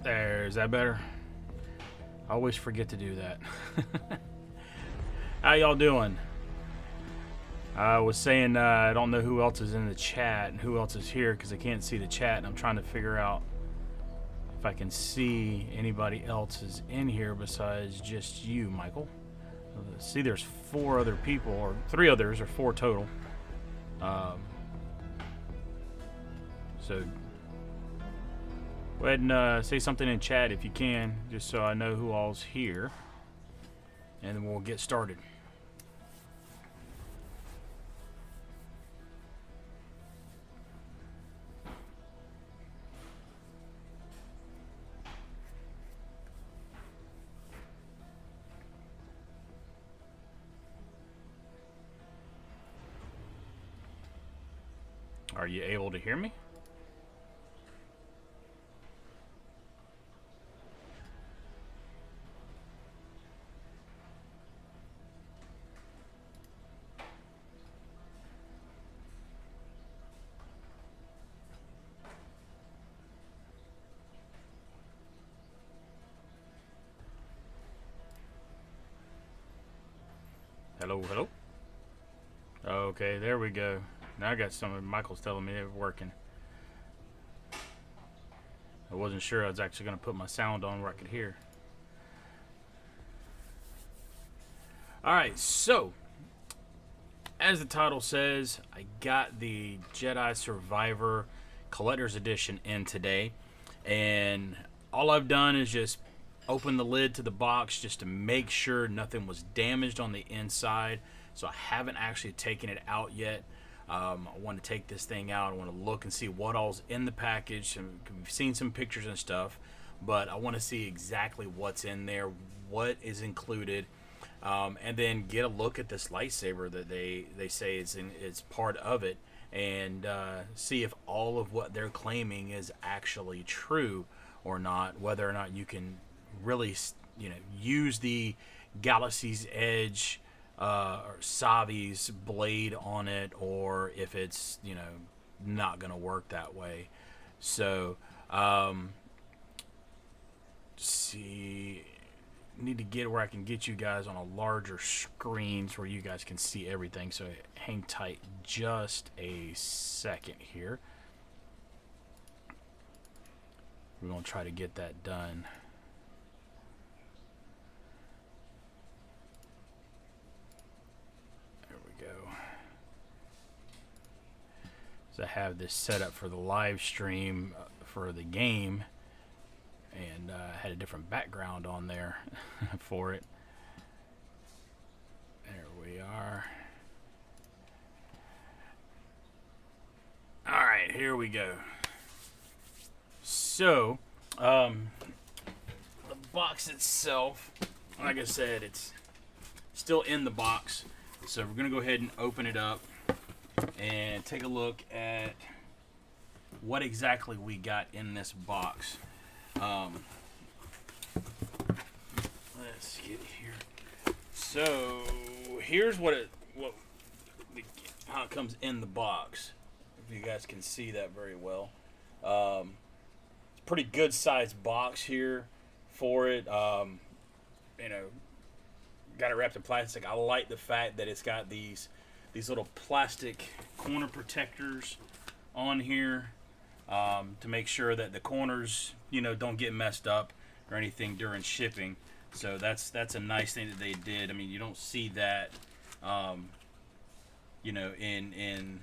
Is that better? I always forget to do that. How y'all doing? I was saying I don't know who else is in the chat and who else is here because I can't see the chat, and I'm trying to figure out if I can see anybody else is in here besides just you, Michael. See, there's 4 other people, or 3 others, or 4 total. So go ahead and say something in chat if you can, just so I know who all's here, and then we'll get started. Are you able to hear me? Hello, hello. Okay, there we go. Now I got some of Michael's telling me it working. I wasn't sure I was actually going to put my sound on where I could hear. Alright, so as the title says, I got the Jedi Survivor Collector's Edition in today, and all I've done is just open the lid to the box just to make sure nothing was damaged on the inside. So I haven't actually taken it out yet. I want to take this thing out. I want to look and see what all's in the package. We've seen some pictures and stuff, but I want to see exactly what's in there, what is included, and then get a look at this lightsaber that they say is part of it, and see if all of what they're claiming is actually true or not, whether or not you can really, use the Galaxy's Edge or Savi's blade on it, or if it's not gonna work that way. So see, need to get where I can get you guys on a larger screen where you guys can see everything. So hang tight just a second here. We're gonna try to get that done. So I have this set up for the live stream for the game, and had a different background on there for it. There we are. Alright, here we go. So the box itself, like I said, it's still in the box, so we're gonna go ahead and open it up and take a look at what exactly we got in this box. Let's get here. So here's how it comes in the box. If you guys can see that very well. Pretty good sized box here for it. Got it wrapped in plastic. I like the fact that it's got these little plastic corner protectors on here to make sure that the corners, don't get messed up or anything during shipping. So that's a nice thing that they did. I mean, you don't see that, in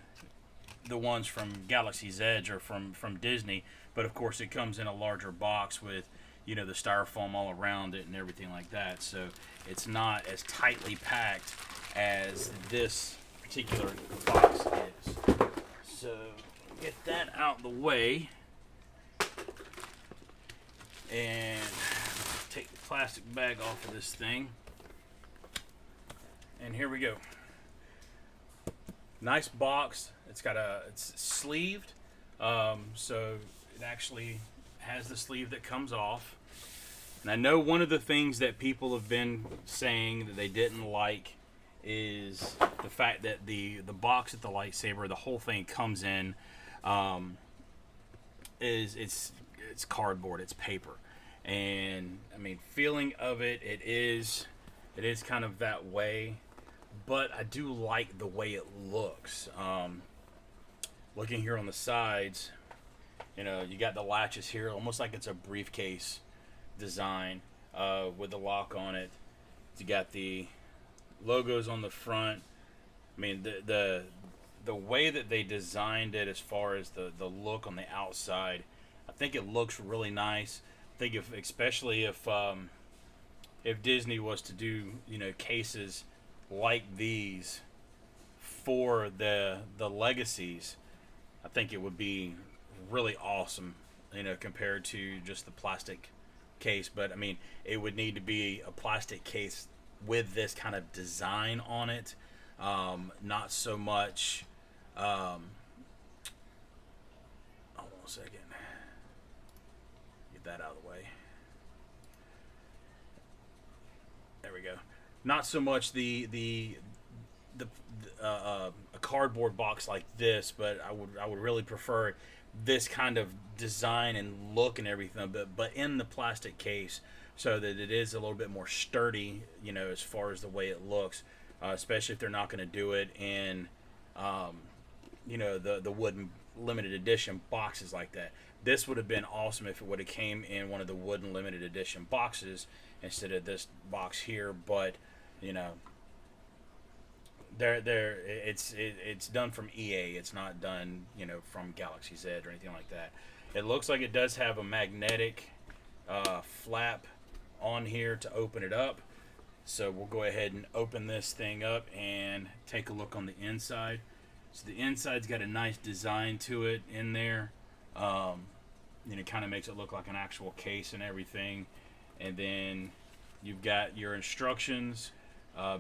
the ones from Galaxy's Edge or from Disney. But of course, it comes in a larger box with, the styrofoam all around it and everything like that. So it's not as tightly packed as this particular box is. So get that out of the way and take the plastic bag off of this thing, and here we go. Nice box. It's sleeved, so it actually has the sleeve that comes off. And I know one of the things that people have been saying that they didn't like is the fact that the box at the lightsaber, the whole thing comes in, it's cardboard, it's paper. And I mean, feeling of it, it is kind of that way, but I do like the way it looks. Looking here on the sides, you know, you got the latches here, almost like it's a briefcase design with the lock on it. You got the logos on the front. I mean, the way that they designed it, as far as the look on the outside, I think it looks really nice. I think especially if Disney was to do, you know, cases like these for the legacies, I think it would be really awesome, you know, compared to just the plastic case. But I mean, it would need to be a plastic case with this kind of design on it, not so much. Hold on a second. Get that out of the way. There we go. Not so much a cardboard box like this, but I would really prefer this kind of design and look and everything, but in the plastic case, so that it is a little bit more sturdy, you know, as far as the way it looks, especially if they're not going to do it in, you know, the wooden limited edition boxes like that. This would have been awesome if it would have came in one of the wooden limited edition boxes instead of this box here, but you know, it's done from EA. It's not done, you know, from Galaxy's Edge or anything like that. It looks like it does have a magnetic flap on here to open it up. So we'll go ahead and open this thing up and take a look on the inside. So the inside's got a nice design to it in there. You know, kind of makes it look like an actual case and everything. And then you've got your instructions.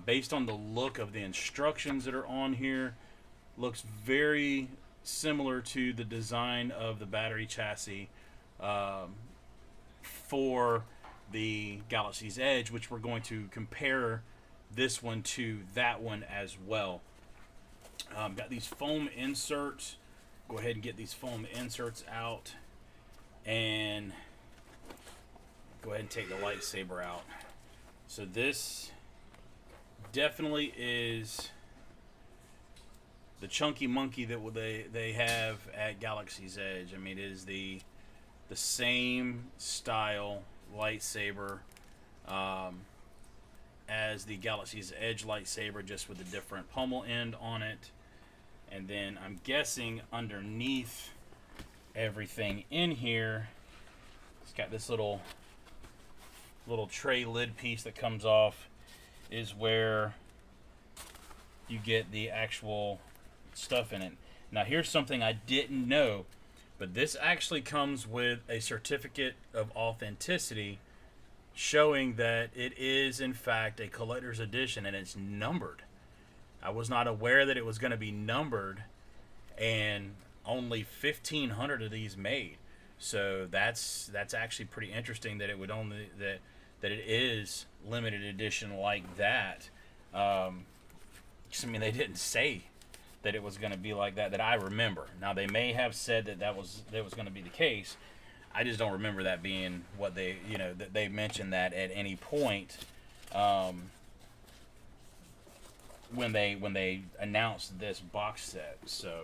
Based on the look of the instructions that are on here, looks very similar to the design of the battery chassis for the Galaxy's Edge, which we're going to compare this one to that one as well. Got these foam inserts. Go ahead and get these foam inserts out and go ahead and take the lightsaber out. So this definitely is the chunky monkey that they have at Galaxy's Edge. I mean, it is the same style lightsaber as the Galaxy's Edge lightsaber, just with a different pommel end on it. And then I'm guessing underneath everything in here, it's got this little tray lid piece that comes off, is where you get the actual stuff in it. Now here's something I didn't know, but this actually comes with a certificate of authenticity showing that it is in fact a collector's edition and it's numbered. I was not aware that it was going to be numbered, and only 1,500 of these made. So that's actually pretty interesting that it would only that it is limited edition like that. I mean, they didn't say that it was going to be like that I remember. Now they may have said that was going to be the case. I just don't remember that being what they, you know, that they mentioned that at any point when they announced this box set. So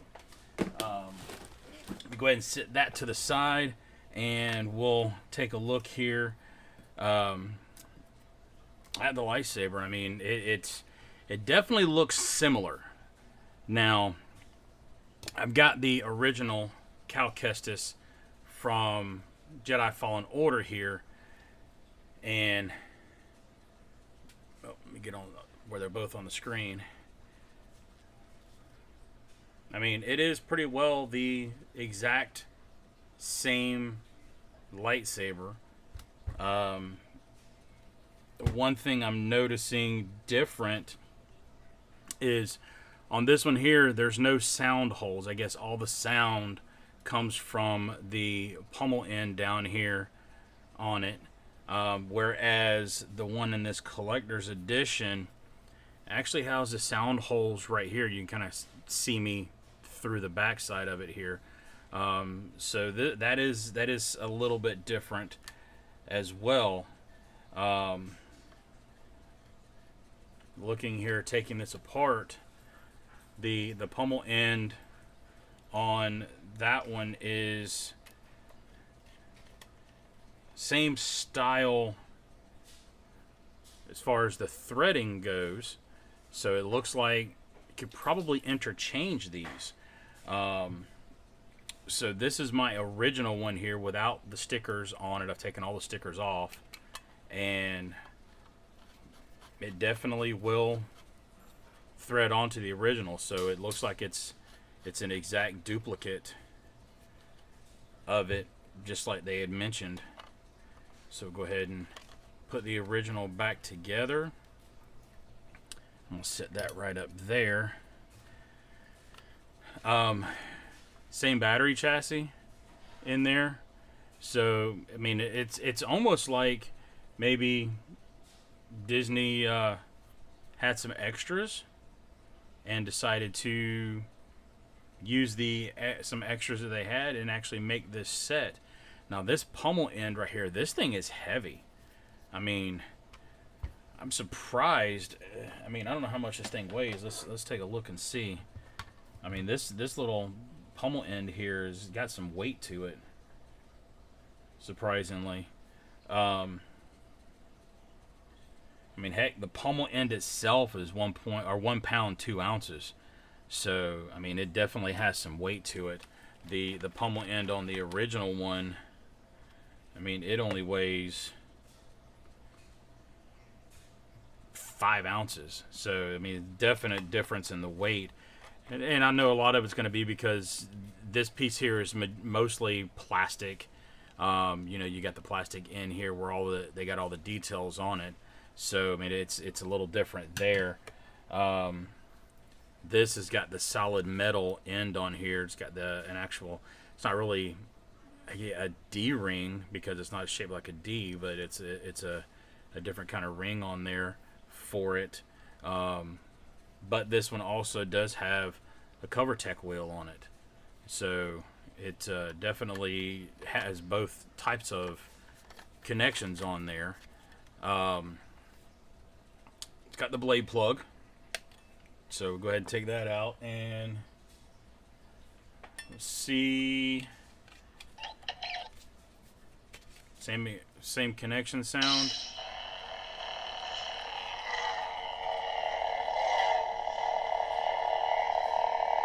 let me go ahead and sit that to the side, and we'll take a look here at the lightsaber. I mean, it definitely looks similar. Now, I've got the original Cal Kestis from Jedi Fallen Order here, and let me get on where they're both on the screen. I mean, it is pretty well the exact same lightsaber. One thing I'm noticing different is on this one here, there's no sound holes. I guess all the sound comes from the pommel end down here on it. Whereas the one in this collector's edition actually has the sound holes right here. You can kind of see me through the back side of it here. So that is a little bit different. as well. Looking here, taking this apart, the pommel end on that one is same style as far as the threading goes, so it looks like you could probably interchange these. So this is my original one here without the stickers on it. I've taken all the stickers off, and it definitely will thread onto the original, so it looks like it's an exact duplicate of it, just like they had mentioned. So go ahead and put the original back together. I'm gonna set that right up there. Same battery chassis in there, so I mean it's almost like maybe Disney had some extras and decided to use some extras that they had and actually make this set. Now this pommel end right here, this thing is heavy. I mean, I'm surprised. I mean, I don't know how much this thing weighs. Let's take a look and see. I mean, this little pommel end here has got some weight to it, surprisingly. I mean, heck, the pommel end itself is 1 pound 2 ounces. So I mean, it definitely has some weight to it. The pommel end on the original one, I mean, it only weighs 5 ounces. So I mean, definite difference in the weight. And I know a lot of it's going to be because this piece here is mostly plastic. You know, you got the plastic in here where they got all the details on it. So I mean, it's a little different there. This has got the solid metal end on here. It's got an actual. It's not really a D ring because it's not shaped like a D, but it's a different kind of ring on there for it. But this one also does have a CoverTech wheel on it, so it definitely has both types of connections on there. It's got the blade plug, so we'll go ahead and take that out and let's see. Same connection sound.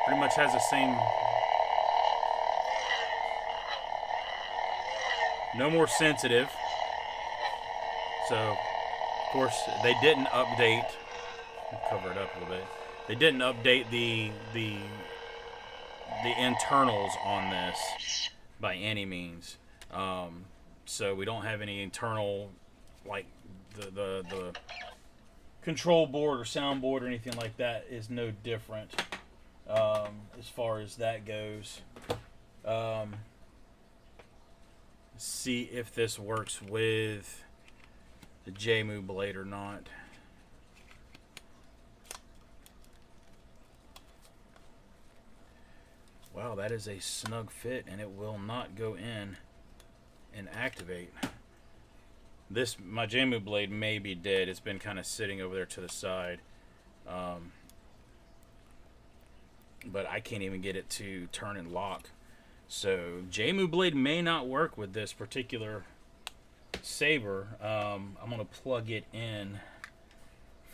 Pretty much has the same. No more sensitive. So, of course, they didn't update. I'll cover it up a little bit. They didn't update the internals on this by any means. So we don't have any internal, like the control board or soundboard or anything like that is no different. As far as that goes. See if this works with the Jaymoo Blade or not. Wow, that is a snug fit, and it will not go in and activate. My Jaymoo Blade may be dead. It's been kind of sitting over there to the side. But I can't even get it to turn and lock. So Jaymoo Blade may not work with this particular saber. I'm going to plug it in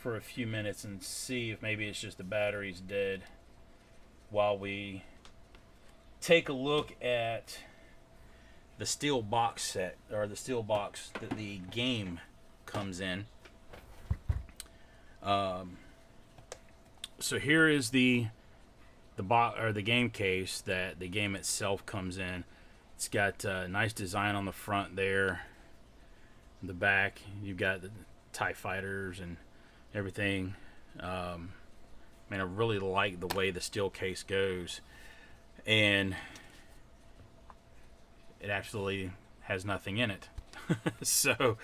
for a few minutes and see if maybe it's just the battery's dead while we take a look at the steel box set, or the steel box that the game comes in. So here is the box, or the game case that the game itself comes in. It's got a nice design on the front there. In the back, you've got the TIE fighters and everything. I really like the way the steel case goes, and it actually has nothing in it. So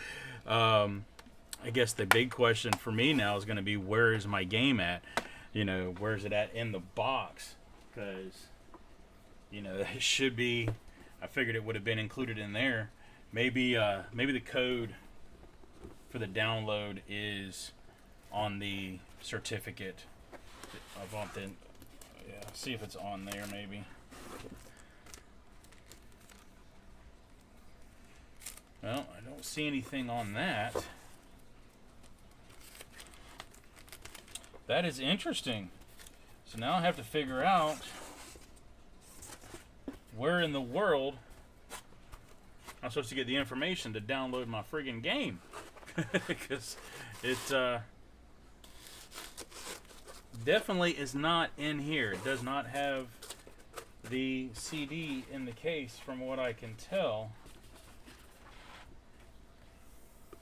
I guess the big question for me now is going to be, where is my game at? You know, where's it at in the box? Because, you know, it should be, I figured it would have been included in there. maybe the code for the download is on the certificate of authentic. Yeah, see if it's on there maybe. Well, I don't see anything on that. That is interesting. So now I have to figure out where in the world I'm supposed to get the information to download my friggin' game. Because it definitely is not in here. It does not have the CD in the case from what I can tell.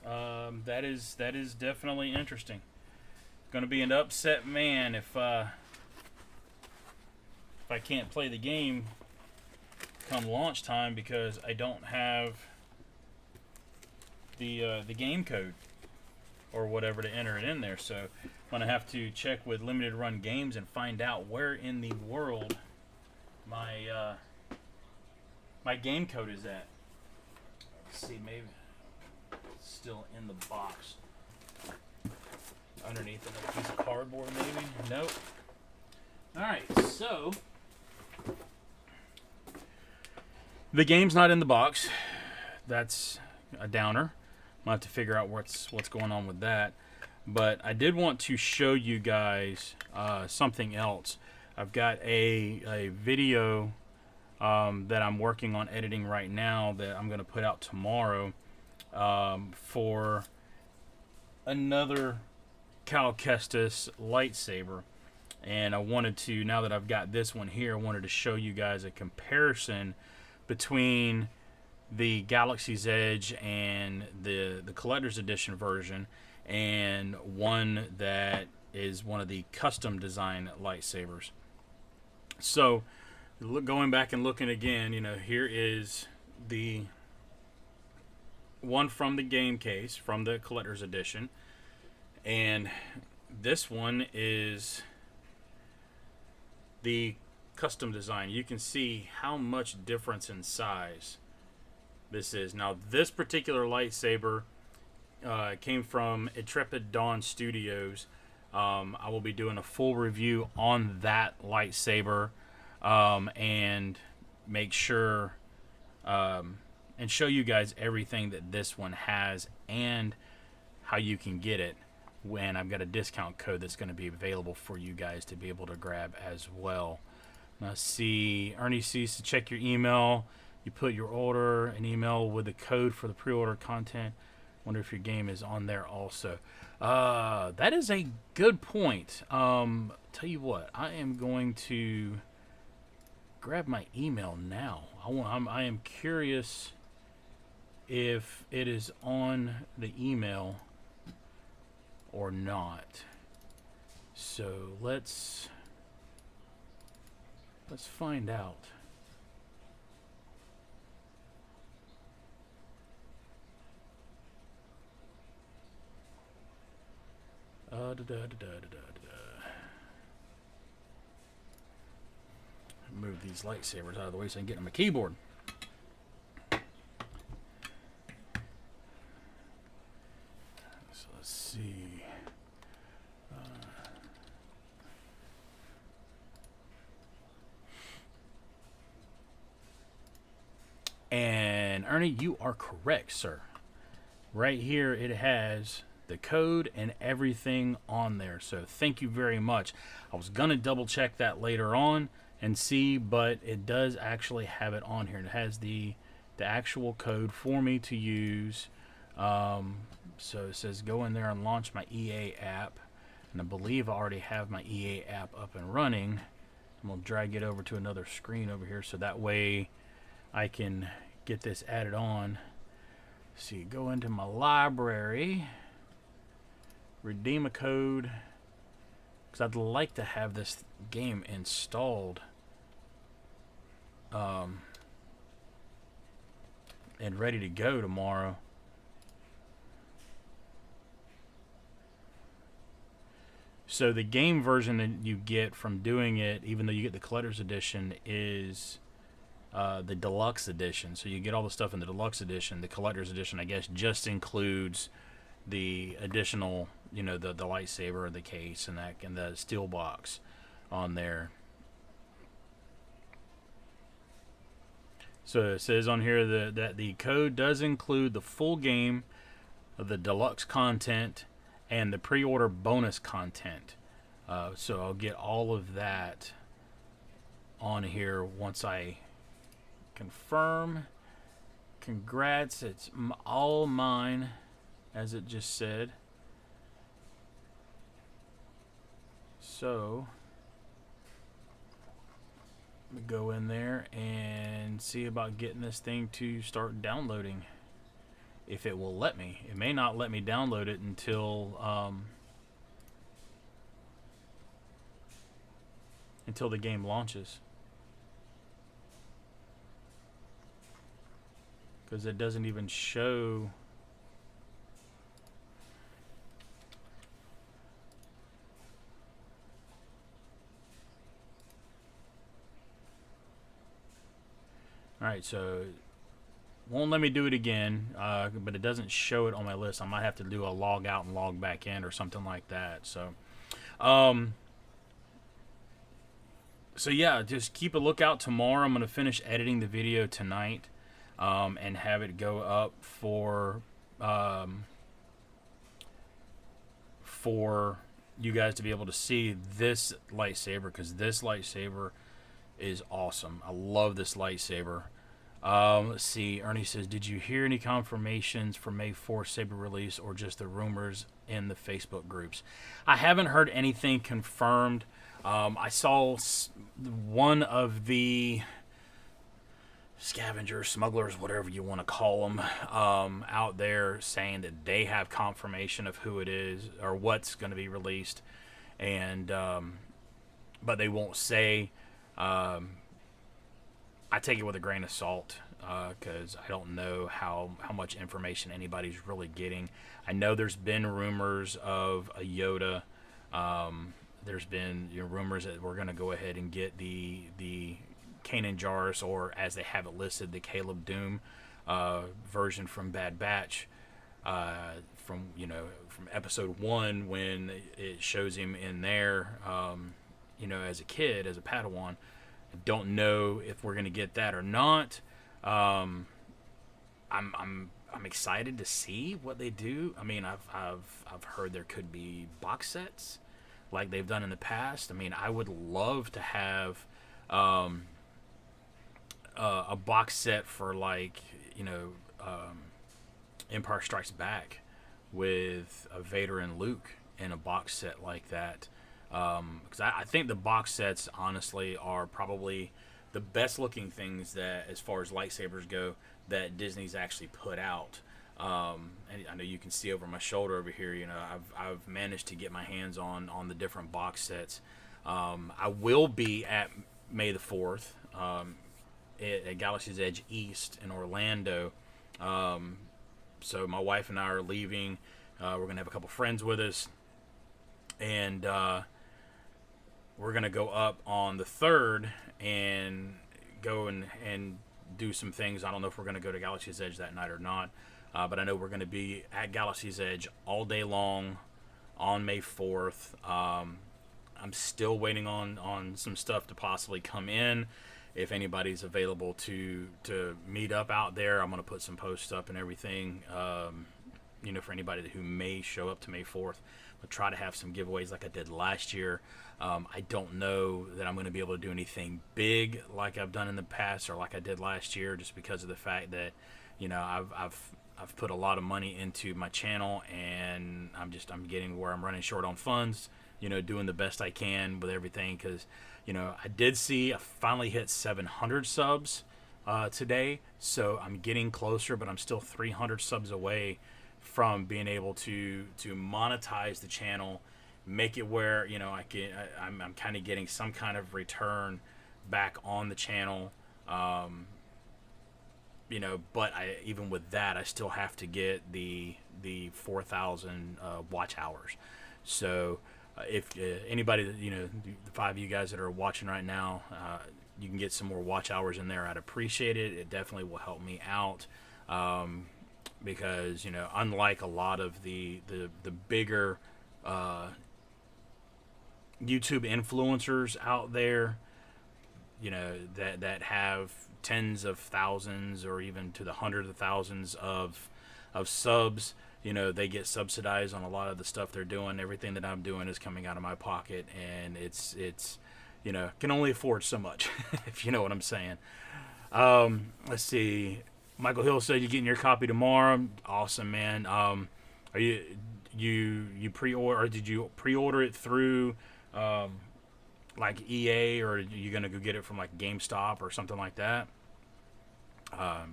That is definitely interesting. Going to be an upset man if I can't play the game come launch time because I don't have the game code or whatever to enter it in there. So I'm going to have to check with Limited Run Games and find out where in the world my my game code is at. Let's see, maybe it's still in the box. Underneath another piece of cardboard, maybe? Nope. Alright, so the game's not in the box. That's a downer. I'll have to figure out what's going on with that. But I did want to show you guys something else. I've got a video that I'm working on editing right now that I'm going to put out tomorrow for another Cal Kestis lightsaber, and I wanted to, now that I've got this one here, I wanted to show you guys a comparison between the Galaxy's Edge and the collector's edition version, and one that is one of the custom design lightsabers. So going back and looking again, you know, here is the one from the game case from the collector's edition. And this one is the custom design. You can see how much difference in size this is. Now, this particular lightsaber came from Intrepid Dawn Studios. I will be doing a full review on that lightsaber and make sure and show you guys everything that this one has and how you can get it. When I've got a discount code that's going to be available for you guys to be able to grab as well. Now, see, Ernie sees to check your email. You put your order, an email with the code for the pre-order content. Wonder if your game is on there also. That is a good point. Tell you what, I am going to grab my email now. I am curious if it is on the email or not. So let's find out. Move these lightsabers out of the way so I can get on my keyboard. So let's see. And Ernie, you are correct, sir. Right here it has the code and everything on there. So thank you very much. I was going to double check that later on and see, but it does actually have it on here. It has the actual code for me to use. So it says go in there and launch my EA app. And I believe I already have my EA app up and running. I'm going to drag it over to another screen over here so that way I can get this added on. See, go into my library, redeem a code, because I'd like to have this game installed and ready to go tomorrow. So the game version that you get from doing it, even though you get the collector's edition, is the deluxe edition. So you get all the stuff in the deluxe edition. The collector's edition, I guess, just includes the additional, you know, the lightsaber, the case, and that, and the steel box on there. So it says on here that the code does include the full game of the deluxe content and the pre-order bonus content. So I'll get all of that on here once I confirm. Congrats, it's all mine, as it just said. So go in there and see about getting this thing to start downloading, if it will let me. It may not let me download it until the game launches, because it doesn't even show. Alright, so won't let me do it again, but it doesn't show it on my list. I might have to do a log out and log back in or something like that. So yeah, just keep a lookout tomorrow. I'm going to finish editing the video tonight and have it go up for you guys to be able to see this lightsaber, because this lightsaber is awesome. I love this lightsaber. Let's see. Ernie says, did you hear any confirmations for May 4th saber release, or just the rumors in the Facebook groups? I haven't heard anything confirmed. I saw one of the scavengers, smugglers, whatever you want to call them, out there saying that they have confirmation of who it is or what's going to be released, and but they won't say. I take it with a grain of salt, because I don't know how much information anybody's really getting. I know there's been rumors of a Yoda. There's been, you know, rumors that we're going to go ahead and get the Kanan Jarrus, or as they have it listed, the Caleb Doom version from Bad Batch, from episode 1, when it shows him in there, as a kid, as a Padawan. I don't know if we're gonna get that or not. I'm excited to see what they do. I mean, I've heard there could be box sets like they've done in the past. I mean, I would love to have a box set for, like, Empire Strikes Back with Vader and Luke in a box set like that. Because I think the box sets, honestly, are probably the best looking things that, as far as lightsabers go, that Disney's actually put out. And I know you can see over my shoulder over here, I've managed to get my hands on the different box sets. I will be at May the 4th at Galaxy's Edge East in Orlando. So my wife and I are leaving. We're going to have a couple friends with us. And we're going to go up on the 3rd and go and do some things. I don't know if we're going to go to Galaxy's Edge that night or not. But I know we're going to be at Galaxy's Edge all day long on May 4th. I'm still waiting on some stuff to possibly come in. If anybody's available to meet up out there, I'm going to put some posts up and everything, for anybody who may show up to May 4th. I'll try to have some giveaways like I did last year. I don't know that I'm going to be able to do anything big like I've done in the past or like I did last year, just because of the fact that, I've put a lot of money into my channel, and I'm getting where I'm running short on funds, doing the best I can with everything, because, I did see I finally hit 700 subs today, so I'm getting closer, but I'm still 300 subs away from being able to monetize the channel, make it where I'm kind of getting some kind of return back on the channel. But even with that, I still have to get the 4,000 watch hours. So if anybody, the 5 of you guys that are watching right now, you can get some more watch hours in there, I'd appreciate it. It definitely will help me out. Because, you know, unlike a lot of the bigger YouTube influencers out there, you know, that have tens of thousands or even to the hundreds of thousands of subs, you know, they get subsidized on a lot of the stuff they're doing. Everything that I'm doing is coming out of my pocket, and it's you know, can only afford so much, if you know what I'm saying. Let's see. Michael Hill said you're getting your copy tomorrow. Awesome, man. Are you pre-order, or did you pre-order it through like EA, or are you gonna go get it from like GameStop or something like that? I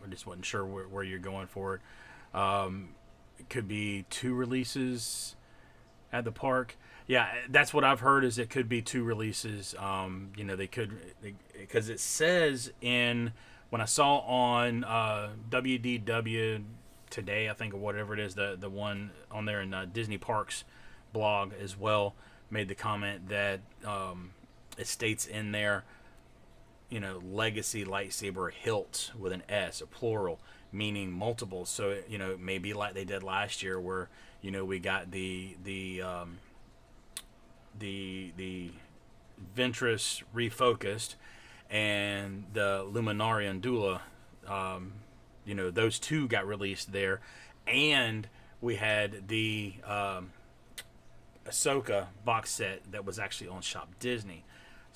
just wasn't sure where you're going for it. It could be 2 releases at the park. Yeah, that's what I've heard, is it could be 2 releases. You know, because it says when I saw on WDW today, I think, or whatever it is, the one on there in Disney Parks blog as well, made the comment that it states in there, you know, Legacy Lightsaber hilts with an S, a plural, meaning multiple. So, you know, maybe like they did last year, where, you know, we got the Ventress refocused and the Luminarian Dula, you know, those 2 got released there, and we had the Ahsoka box set that was actually on Shop Disney.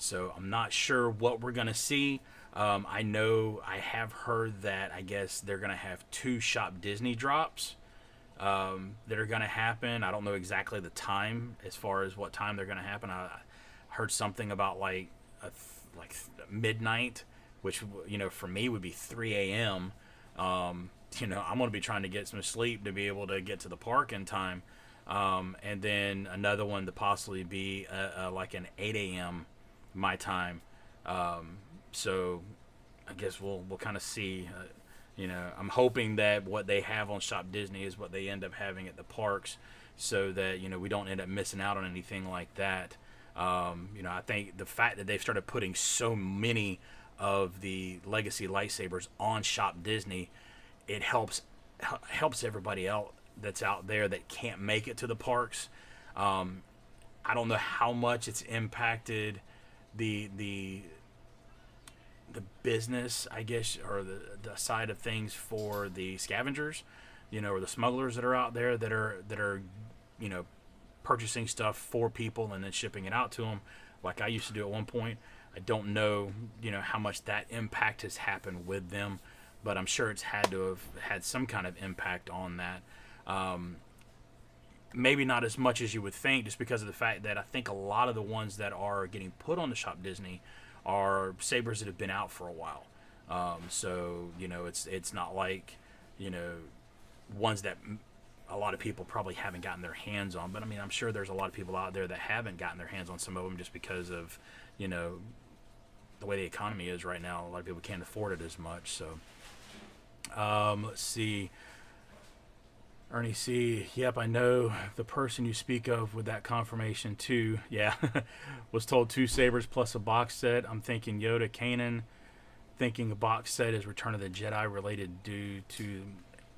So I'm not sure what we're gonna see. I know I have heard that I guess they're gonna have 2 Shop Disney drops that are gonna happen. I don't know exactly the time, as far as what time they're gonna happen. I heard something about like midnight, which, you know, for me would be 3 a.m. You know, I'm gonna be trying to get some sleep to be able to get to the park in time. And then another one to possibly be like an 8 a.m. my time. So I guess we'll kind of see. You know, I'm hoping that what they have on Shop Disney is what they end up having at the parks, so that, you know, we don't end up missing out on anything like that. You know, I think the fact that they've started putting so many of the Legacy lightsabers on Shop Disney, it helps everybody else that's out there that can't make it to the parks. I don't know how much it's impacted the business, I guess, or the side of things for the scavengers, you know, or the smugglers that are out there that are you know, purchasing stuff for people and then shipping it out to them, like I used to do at one point. I don't know, you know, how much that impact has happened with them, but I'm sure it's had to have had some kind of impact on that. Maybe not as much as you would think, just because of the fact that I think a lot of the ones that are getting put on the Shop Disney are sabers that have been out for a while. So, you know, it's not like, you know, ones that a lot of people probably haven't gotten their hands on. But I mean, I'm sure there's a lot of people out there that haven't gotten their hands on some of them, just because of, you know, the way the economy is right now. A lot of people can't afford it as much. So, let's see. Ernie C. Yep, I know the person you speak of with that confirmation too. Yeah, was told 2 sabers plus a box set. I'm thinking Yoda Kanan. Thinking a box set is Return of the Jedi related due to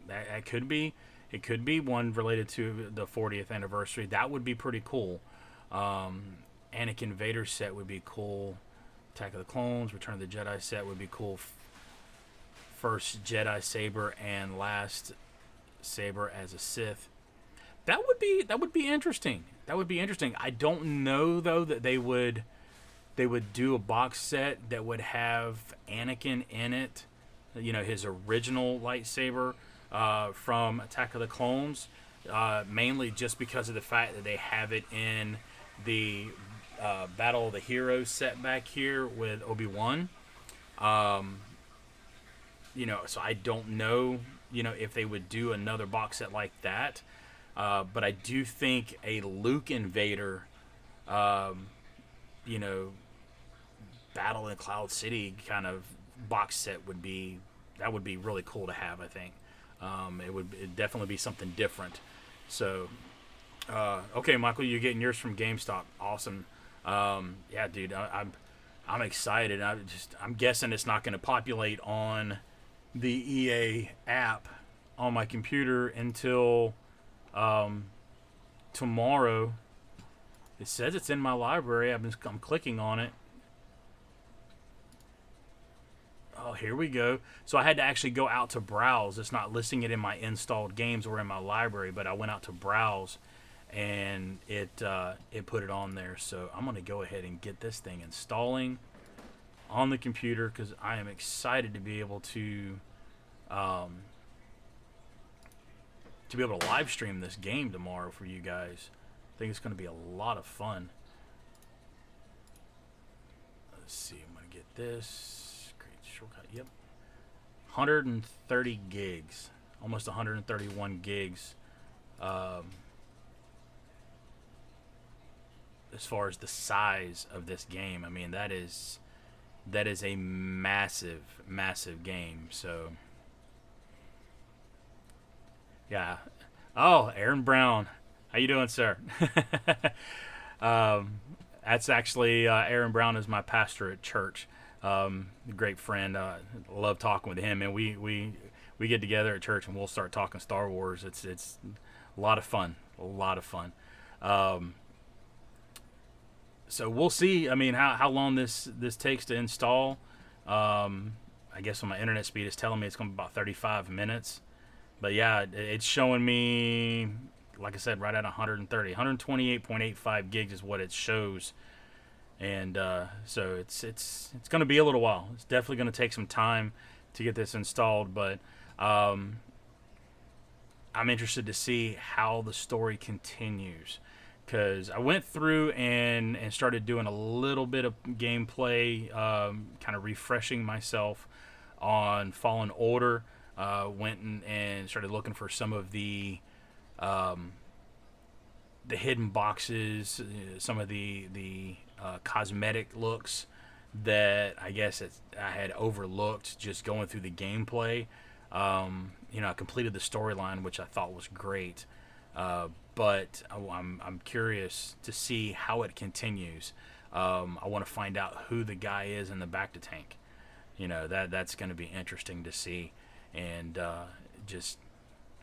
that. That could be. It could be one related to the 40th anniversary. That would be pretty cool. Anakin Vader set would be cool. Attack of the Clones, Return of the Jedi set would be cool. First Jedi saber and last saber as a Sith. That would be interesting. That would be interesting. I don't know though that they would do a box set that would have Anakin in it. You know, his original lightsaber from Attack of the Clones, mainly just because of the fact that they have it in the Battle of the Heroes set back here with Obi-Wan. You know, so I don't know, you know, if they would do another box set like that. But I do think a Luke and Vader, you know, Battle in Cloud City kind of box set would be really cool to have, I think. It'd definitely be something different. So, okay, Michael, you're getting yours from GameStop. Awesome. Yeah, dude, I'm excited. I'm guessing it's not going to populate on the EA app on my computer until tomorrow. It says it's in my library. I'm clicking on it. Oh, here we go. So I had to actually go out to browse. It's not listing it in my installed games or in my library, but I went out to browse, and it put it on there. So I'm going to go ahead and get this thing installing on the computer because I am excited to be able to live stream this game tomorrow for you guys. I think it's going to be a lot of fun. Let's see. I'm going to get this. Shortcut. Yep. 130 gigs. Almost 131 gigs. As far as the size of this game, I mean, that is a massive game. So yeah. Oh, Aaron Brown, how you doing, sir? That's actually Aaron Brown is my pastor at church. Great friend. Love talking with him, and we get together at church and we'll start talking Star Wars. It's a lot of fun. So we'll see. I mean, how long this takes to install. I guess on my internet speed it's telling me it's going to be about 35 minutes. But yeah, it's showing me, like I said, right at 130. 128.85 gigs is what it shows. And so it's going to be a little while. It's definitely going to take some time to get this installed, but I'm interested to see how the story continues, because I went through and started doing a little bit of gameplay, kind of refreshing myself on Fallen Order. Went and started looking for some of the hidden boxes, some of the cosmetic looks that I guess I had overlooked just going through the gameplay. I completed the storyline, which I thought was great, but I'm curious to see how it continues. I want to find out who the guy is in the back to tank. That's going to be interesting to see, and just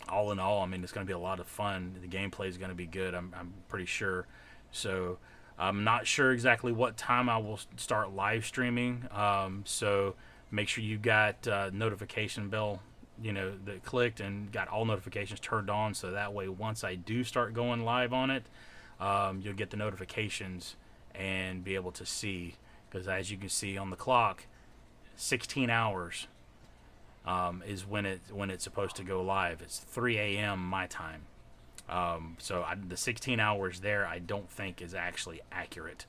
all in all, I mean, it's going to be a lot of fun. The gameplay is going to be good. I'm pretty sure. So I'm not sure exactly what time I will start live streaming. So make sure you got notification bell, that clicked and got all notifications turned on. So that way, once I do start going live on it, you'll get the notifications and be able to see. Because as you can see on the clock, 16 hours is when it's supposed to go live. It's 3 a.m. my time. So the 16 hours there I don't think is actually accurate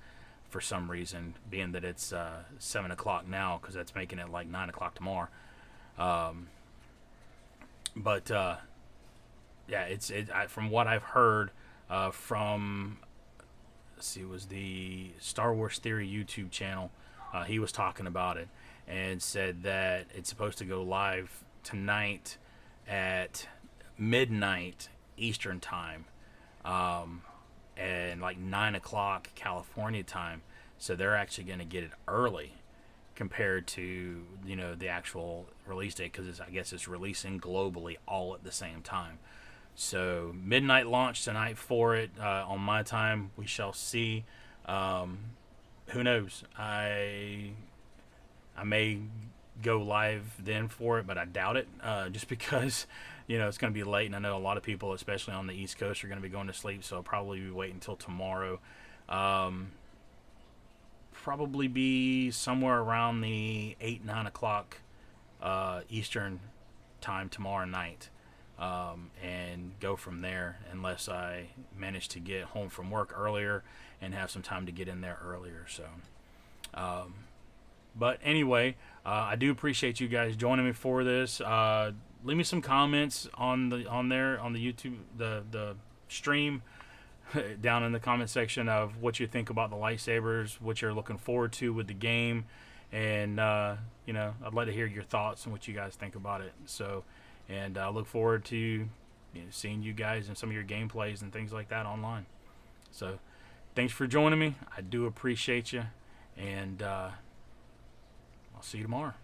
for some reason, being that it's 7 o'clock now, because that's making it like 9 o'clock tomorrow. But from what I've heard from, let's see, it was the Star Wars Theory YouTube channel. He was talking about it and said that it's supposed to go live tonight at midnight Eastern time, and like 9 o'clock California time. So they're actually going to get it early compared to the actual release date, because I guess it's releasing globally all at the same time. So midnight launch tonight for it. On my time, we shall see. Who knows? I may go live then for it, but I doubt it, just because it's going to be late, and I know a lot of people, especially on the East Coast, are going to be going to sleep, so I'll probably be waiting until tomorrow. Probably be somewhere around the 8-9 o'clock Eastern time tomorrow night, and go from there, unless I manage to get home from work earlier and have some time to get in there earlier. So but anyway, I do appreciate you guys joining me for this. Leave me some comments on the YouTube, the stream, down in the comment section of what you think about the lightsabers, what you're looking forward to with the game, and I'd like to hear your thoughts and what you guys think about it. So, and I look forward to seeing you guys and some of your gameplays and things like that online. So, thanks for joining me. I do appreciate you, and I'll see you tomorrow.